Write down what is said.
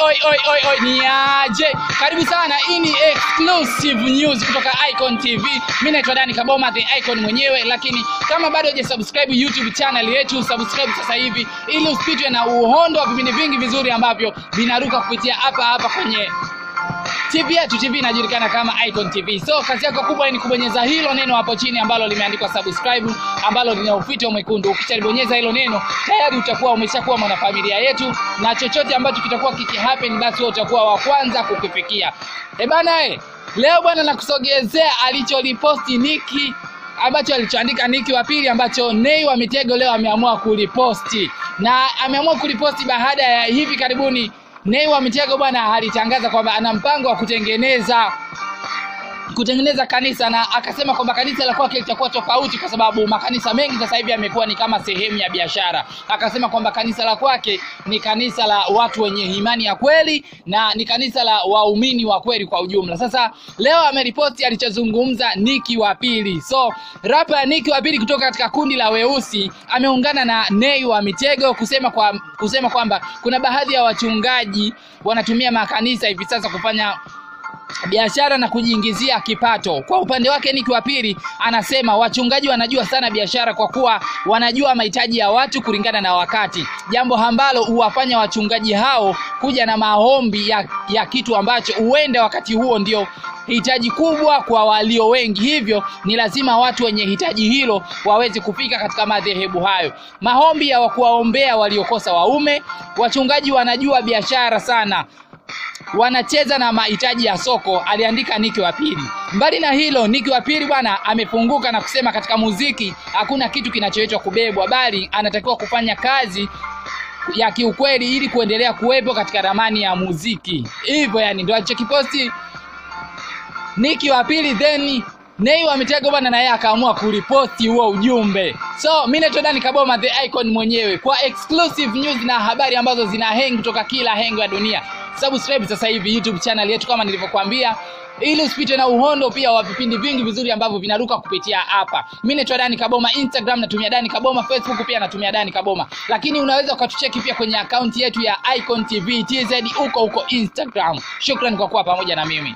Oi, ni aje? Karibu sana, hii ni exclusive news kutoka Icon TV. Mimi naitwa Dani Kaboma, the Icon mwenyewe, lakini kama bado hujasubscribe YouTube channel yetu, subscribe sasa hivi ili usipitwe na uhondo wa vipindi vingi vizuri ambavyo vinaruka kupitia hapa kwenye TV yetu. TV inajulikana kama Icon TV. So kazi yako kubwa ni kubonyeza hilo neno hapo chini ambalo limeandikwa subscribe, ambalo lina ufito mwekundu. Ukishabonyeza hilo neno, tayari utakuwa umeshakuwa mwanafamilia yetu, na chochote ambacho kitakuwa happen basi wewe utakuwa wa kwanza kukifikia. Leo bwana nakusogezea alicholiposti Niki, ambacho alichoandika Niki wa pili, ambacho Nay wa Mitego leo ameamua kuliposti. Na ameamua kuliposti baada ya hivi karibuni Nay wa Mitego bwana alitangaza kwamba ana mpango wa kutengeneza kanisa, na akasema kwamba kanisa la kwake litakuwa tofauti kwa sababu makanisa mengi sasa hivi yamekuwa ni kama sehemu ya biashara. Akasema kwamba kanisa la kwake ni kanisa la watu wenye imani ya kweli na ni kanisa la waumini wa kweli kwa ujumla. Sasa leo ameripoti alichozungumza Niki wa pili. So rapa Niki wa pili kutoka katika kundi la weusi ameungana na Nay wa Mitego kusema kwamba kuna baadhi ya wachungaji wanatumia makanisa hivi sasa kufanya biashara na kujiingizia kipato. Kwa upande wake Niki wa pili anasema wachungaji wanajua sana biashara kwa kuwa wanajua mahitaji ya watu kulingana na wakati, jambo ambalo huwafanya wachungaji hao kuja na maombi ya kitu ambacho huenda wakati huo ndio hitaji kubwa kwa walio wengi, hivyo ni lazima watu wenye hitaji hilo waweze kufika katika madhehebu hayo. Maombi ya kuwaombea waliokosa waume. Wachungaji wanajua biashara sana, wanacheza na mahitaji ya soko, aliandika Niki wa pili. Mbali na hilo, Niki wa pili bwana amefunguka na kusema katika muziki hakuna kitu kinachoitwa kubebwa, bali anatakiwa kufanya kazi ya kiukweli ili kuendelea kuwepo katika ramani ya muziki. Hivyo ndio alichokiposti Niki wa pili, then Nay wa Mitego bwana naye akaamua kuliposti huo ujumbe. So mimi naitwa Dani Kaboma, the Icon mwenyewe, kwa exclusive news na habari ambazo zina hang kutoka kila hengo ya dunia. Subscribe sasa hivi YouTube channel yetu kama nilivyokuambia, ili usipitwe na uhondo pia wa vipindi vingi vizuri ambavyo vinaruka kupitia hapa. Mimi naitwa Dani Kaboma, Instagram natumia Dani Kaboma, Facebook pia natumia Dani Kaboma. Lakini unaweza ukatucheki pia kwenye account yetu ya Icon TV TZ huko Instagram. Shukrani kwa kuwa pamoja na mimi.